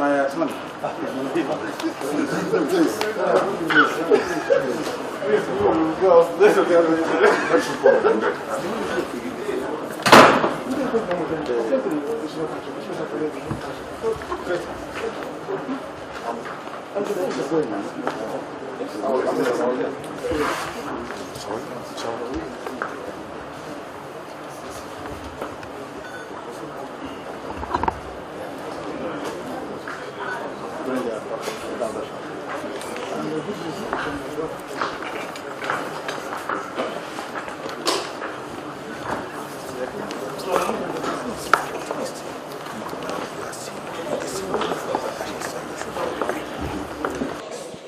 my son.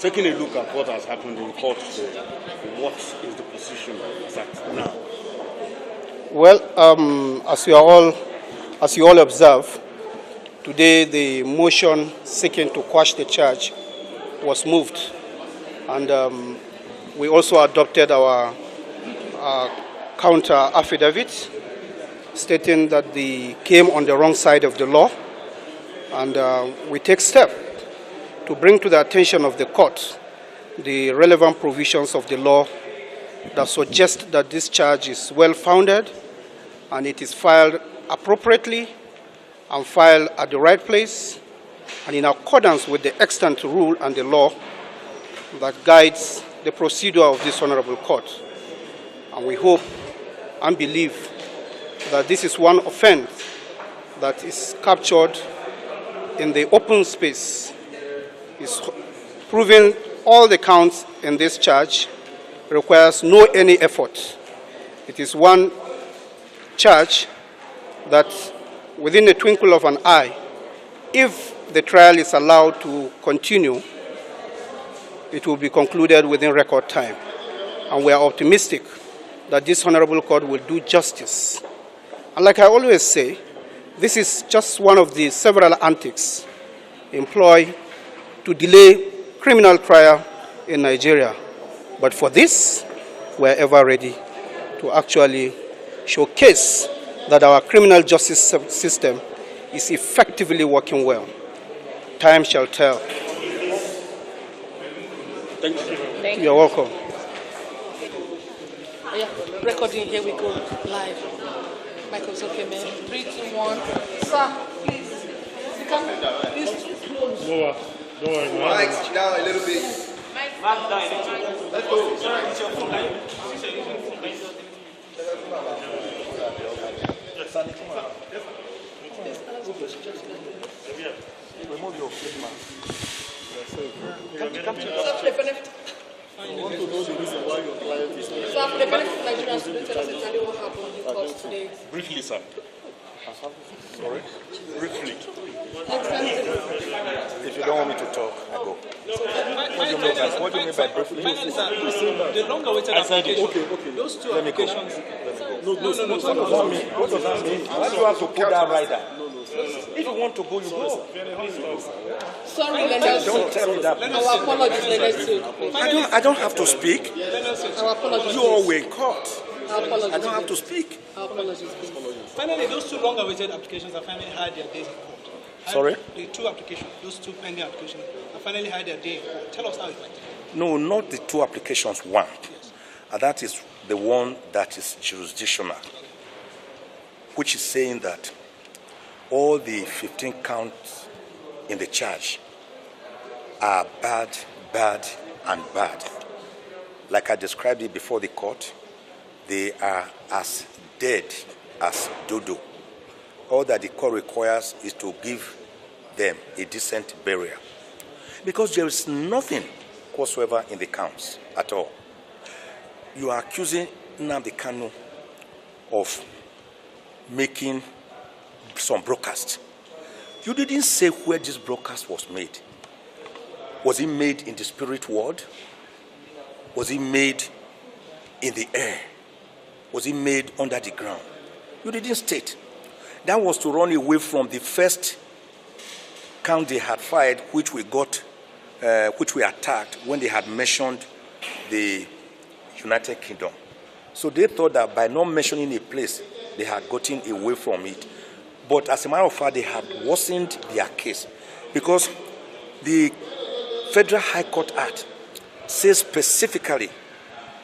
Taking a look at what has happened in court today, what is the position as at now? Well, as you all observe, today the motion seeking to quash the charge was moved, and we also adopted our counter affidavit stating that they came on the wrong side of the law, and we take steps to bring to the attention of the court the relevant provisions of the law that suggest that this charge is well-founded and it is filed appropriately and filed at the right place and in accordance with the extant rule and the law that guides the procedure of this honorable court. And we hope and believe that this is one offense that is captured in the open space, is proving all the counts in this charge requires no any effort. It is one charge that within the twinkle of an eye, if the trial is allowed to continue, it will be concluded within record time. And we are optimistic that this honorable court will do justice. And like I always say, this is just one of the several antics employed to delay criminal trial in Nigeria. But for this, we are ever ready to actually showcase that our criminal justice system is effectively working well. Time shall tell. Thank you. Thank you. You're welcome. Yeah, recording, here we go, live. Michael's okay, man. 3, 2, 1. Sir, please. You can, please. Lower. Don't worry, Mike, down a little bit. Let's go. Remove your face mask. Sir, for the benefit. I want to know the reason why your client is here. Sir, for the benefit of Nigerians, could you tell us exactly what happened in court today? Briefly, sir. Sorry? Briefly. If you don't want me to talk, I go. What do you mean by briefly? The long-awaited application. Okay. Those two applications. No. What does that mean? Why do you have to put that rider? If you want to go, you go. Sorry, Leonard. Don't tell me that. Our apologies, Leonard. I don't have to speak. Our apologies. You all were in court. Our apologies. I don't have to speak. Our apologies. Finally, those two long-awaited applications have finally had their days in court. Sorry? The two applications, those two pending applications, have finally had their day in court. Tell us how it went. No, not the two applications. One. Yes. And that is the one that is jurisdictional, which is saying that all the 15 counts in the charge are bad, and bad. Like I described it before the court, they are as dead as dodo. All that the court requires is to give them a decent burial. Because there is nothing whatsoever in the counts at all. You are accusing Nnamdi of making some broadcast. You didn't say where this broadcast was made. Was it made in the spirit world? Was it made in the air? Was it made under the ground? You didn't state. That was to run away from the first count they had fired, which we attacked when they had mentioned the United Kingdom. So they thought that by not mentioning a place, they had gotten away from it. But as a matter of fact, they had worsened their case. Because the Federal High Court Act says specifically,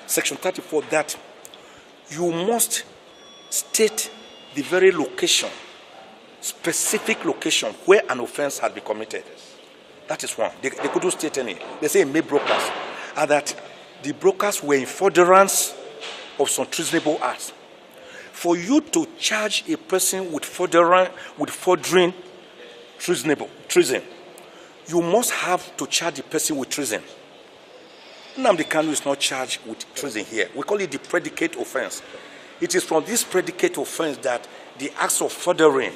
Section 34, that you must state the very location, specific location where an offense had been committed. That is one. They couldn't state any. They say made brokers, and that the brokers were in furtherance of some treasonable acts. For you to charge a person with furthering treason, you must have to charge the person with treason. Nnamdi Kanu is not charged with treason here. We call it the predicate offense. It is from this predicate offense that the acts of furthering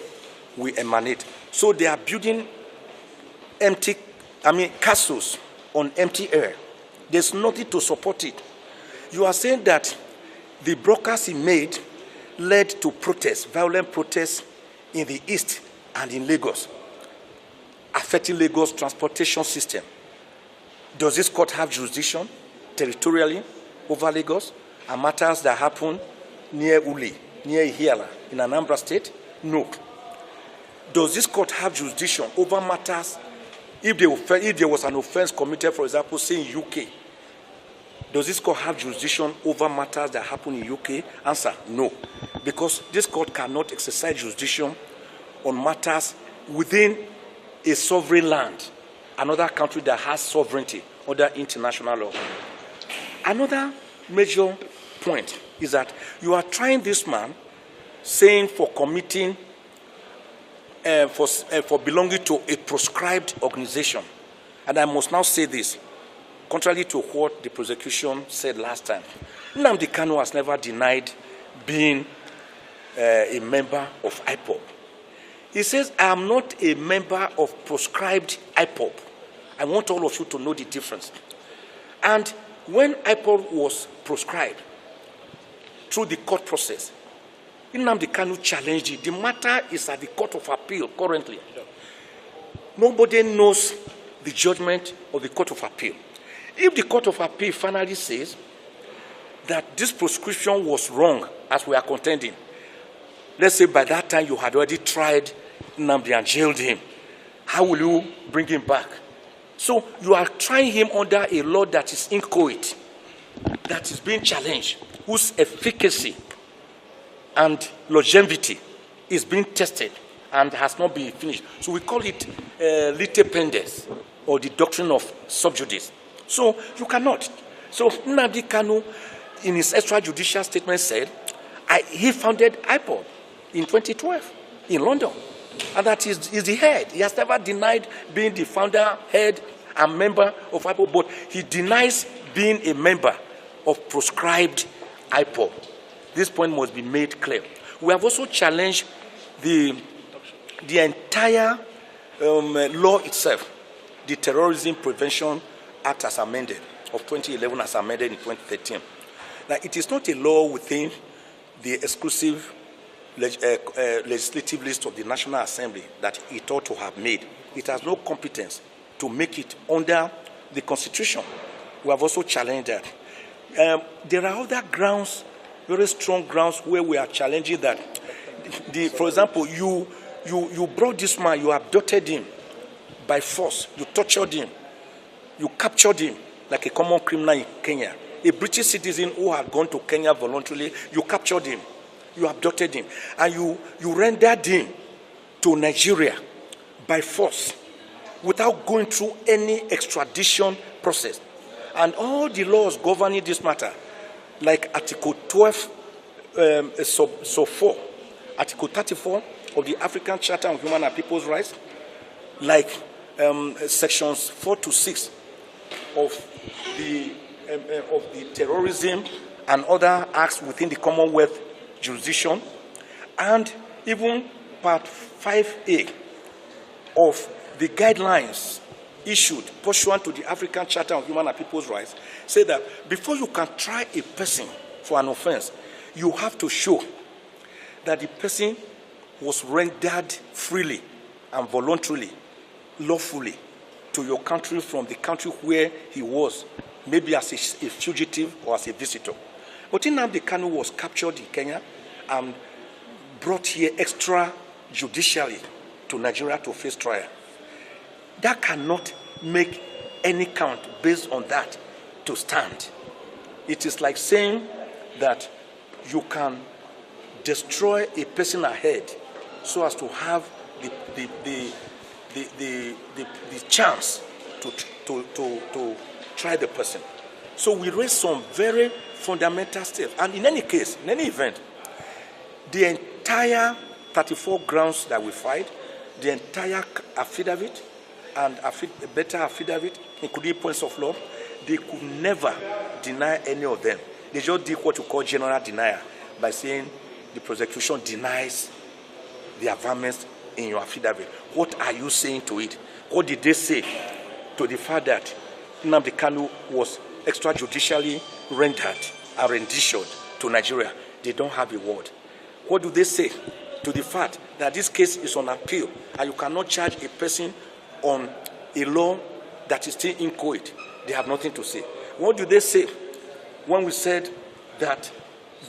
will emanate. So they are building castles on empty air. There's nothing to support it. You are saying that the brokers he made led to protests, violent protests in the east and in Lagos, affecting Lagos' transportation system. Does this court have jurisdiction territorially over Lagos and matters that happen near Uli, near Ihiala, in Anambra State? No. Does this court have jurisdiction over matters if there was an offense committed, for example, say in UK? Does this court have jurisdiction over matters that happen in UK? Answer, no. Because this court cannot exercise jurisdiction on matters within a sovereign land, another country that has sovereignty under international law. Another major point is that you are trying this man, saying for committing, for belonging to a proscribed organization. And I must now say this, contrary to what the prosecution said last time. Nnamdi Kanu has never denied being a member of Ipob. He says, I am not a member of proscribed Ipob. I want all of you to know the difference. And when Ipob was proscribed through the court process, Nnamdi Kanu challenged it. The matter is at the Court of Appeal currently. Nobody knows the judgment of the Court of Appeal. If the Court of Appeal finally says that this proscription was wrong, as we are contending, let's say by that time you had already tried Nnamdi and jailed him, how will you bring him back? So you are trying him under a law that is inchoate, that is being challenged, whose efficacy and longevity is being tested and has not been finished. So we call it lite pendes, or the doctrine of sub judice. So you cannot. So Nnamdi Kanu, in his extrajudicial statement, said he founded Ipob in 2012 in London, and that is the head. He has never denied being the founder, head, and member of Ipob, but he denies being a member of proscribed Ipob. This point must be made clear. We have also challenged the entire law itself, the Terrorism Prevention Act as amended, of 2011 as amended in 2013. Now, it is not a law within the exclusive legislative list of the National Assembly that it ought to have made. It has no competence to make it under the Constitution. We have also challenged that. There are other grounds, very strong grounds, where we are challenging that. For example, you brought this man, you abducted him by force, you tortured him, you captured him like a common criminal in Kenya. A British citizen who had gone to Kenya voluntarily, you captured him, you abducted him, and you rendered him to Nigeria by force without going through any extradition process. And all the laws governing this matter, like Article 12, sub 4, Article 34 of the African Charter on Human and People's Rights, like sections 4 to 6 of the terrorism and other acts within the Commonwealth jurisdiction, and even Part 5A of the guidelines issued pursuant to the African Charter on Human and People's Rights, say that before you can try a person for an offense, you have to show that the person was rendered freely and voluntarily, lawfully, to your country from the country where he was, maybe as a fugitive or as a visitor. But Nnamdi Kanu was captured in Kenya and brought here extrajudicially to Nigeria to face trial. that cannot make any count based on that to stand. It is like saying that you can destroy a person ahead so as to have the chance to try the person. So we raise some very fundamental steps. And in any case, in any event, the entire 34 grounds that we filed, the entire affidavit and a better affidavit, including points of law, they could never deny any of them. They just did what we call general denial by saying the prosecution denies the affirmance in your affidavit. What are you saying to it? What did they say to the fact that Nnamdi Kanu was extrajudicially rendered and renditioned to Nigeria? They don't have a word. What do they say to the fact that this case is on appeal and you cannot charge a person on a law that is still inchoate? They have nothing to say. What do they say when we said that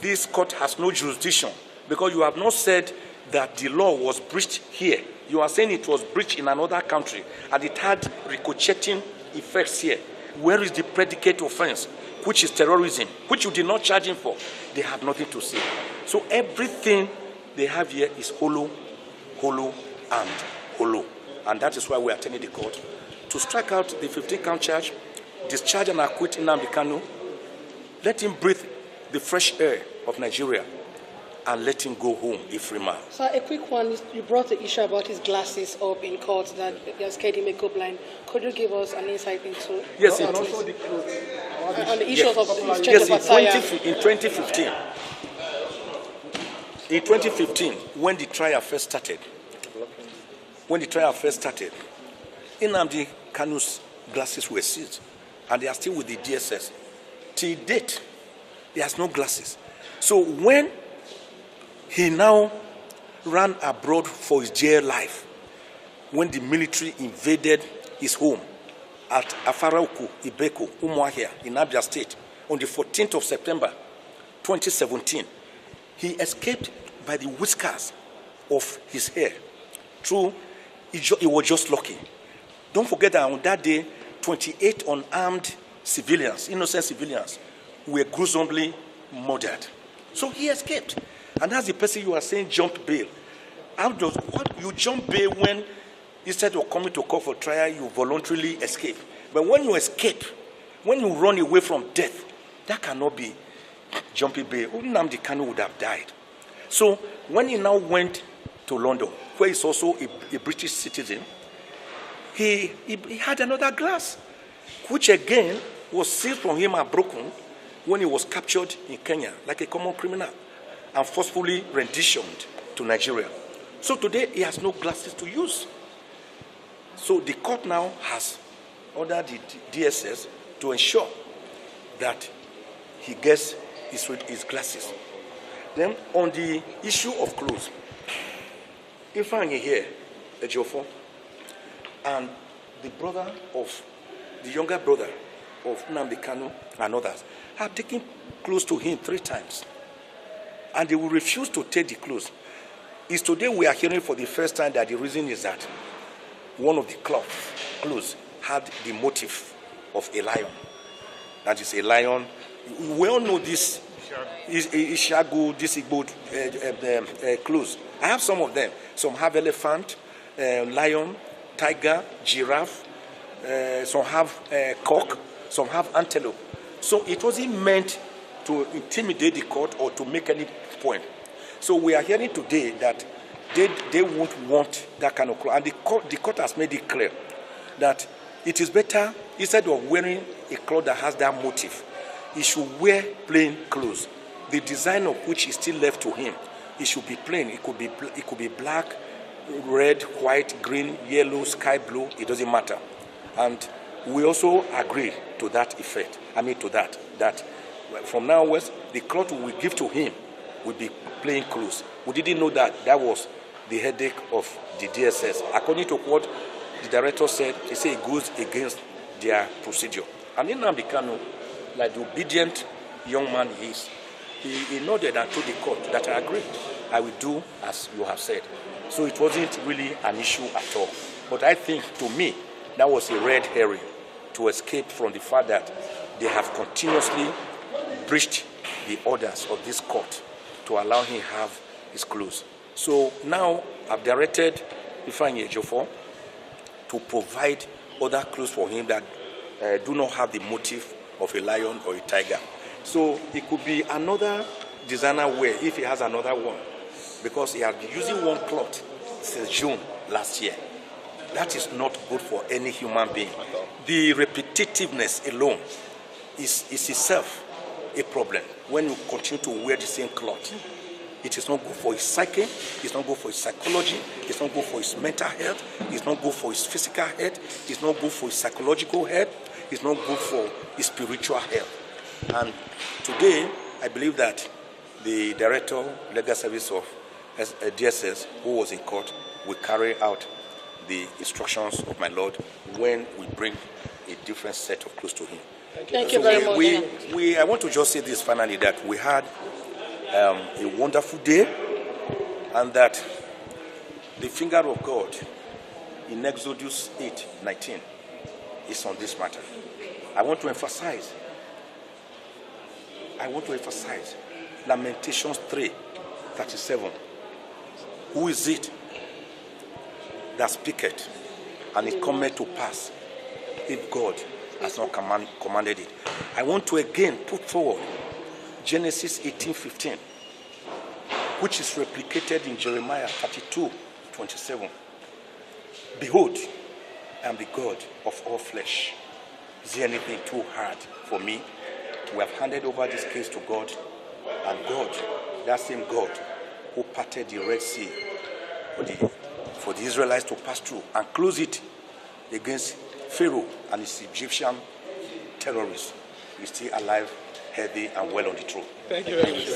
this court has no jurisdiction? Because you have not said that the law was breached here. You are saying it was breached in another country and it had ricocheting effects here. Where is the predicate offense, which is terrorism, which you did not charge him for? They have nothing to say. So everything they have here is hollow, hollow, and hollow. And that is why we are telling the court to strike out the 15-count charge, discharge and acquit Nnamdi Kanu, let him breathe the fresh air of Nigeria, and let him go home a free man. Sir, a quick one. You brought the issue about his glasses up in court that he has scared him make up blind. Could you give us an insight into? Yes, And also the clothes. and the issues of his check yes, of attire? in 2015. In 2015, when the trial first started, Nnamdi Kanu's glasses were seized, and they are still with the DSS. Till date, he has no glasses. So when he now ran abroad for his jail life, when the military invaded his home at Afarauku, Ibeko, Umuahia, in Abia State, on the 14th of September, 2017, he escaped by the whiskers of his hair. True, he was just lucky. Don't forget that on that day, 28 unarmed civilians, innocent civilians, were gruesomely murdered. So he escaped. And that's the person you are saying jump bail. What you jump bail when instead of coming to court for trial, you voluntarily escape. But when you escape, when you run away from death, that cannot be jumping bail. Nnamdi Kanu would have died. So when he now went to London, where he's also a British citizen, he had another glass, which again was seized from him and broken when he was captured in Kenya like a common criminal and forcefully renditioned to Nigeria. So today he has no glasses to use. So the court now has ordered the DSS to ensure that he gets his glasses. Then on the issue of clothes, Ifeanyi here, Ejiofor, and the younger brother of Nnamdi Kanu and others have taken clothes to him 3 times. And they will refuse to take the clothes. It's today we are hearing for the first time that the reason is that one of the clothes had the motif of a lion. That is a lion. We all know this Ishagu, this Igbo clothes. I have some of them. Some have elephant, lion, tiger, giraffe. Some have cock. Some have antelope. So it wasn't meant to intimidate the court or to make any point. So we are hearing today that they won't want that kind of cloth. And the court has made it clear that it is better, instead of wearing a cloth that has that motif, he should wear plain clothes. The design of which is still left to him, it should be plain. It could be black, red, white, green, yellow, sky blue. It doesn't matter. And we also agree to that effect. That from now onwards, the cloth we give to him will be plain clothes. We didn't know that was the headache of the DSS. According to what the director said, he said it goes against their procedure. And Nnamdi Kanu, like the obedient young man he is, he nodded and told the court that I agree. I will do as you have said. So it wasn't really an issue at all. But I think, to me, That was a red herring to escape from the fact that they have continuously breached the orders of this court to allow him have his clothes. So now I've directed Ifeanyi Ejiofor to provide other clothes for him that do not have the motif of a lion or a tiger. So it could be another designer wear if he has another one, because he has been using one cloth since June last year. That is not good for any human being. The repetitiveness alone is itself a problem. When you continue to wear the same cloth, it is not good for his psyche, it's not good for his psychology, it's not good for his mental health, it's not good for his physical health, it's not good for his psychological health, it's not good for his spiritual health. And today, I believe that the Director, Legal Service of DSS, who was in court, will carry out the instructions of my Lord when we bring a different set of clothes to him. Thank you very much. I want to just say this finally, that we had a wonderful day, and that the finger of God in Exodus 8:19 is on this matter. I want to emphasize Lamentations 3:37. Who is it that speaketh, and it cometh to pass, if God has not commanded it? I want to again put forward Genesis 18:15, which is replicated in Jeremiah 32:27. Behold, I am the God of all flesh. Is there anything too hard for me? We have handed over this case to God, and God, that same God who parted the Red Sea for the Israelites to pass through and close it against Pharaoh and his Egyptian terrorists, is still alive, healthy, and well on the throne. Thank you very much.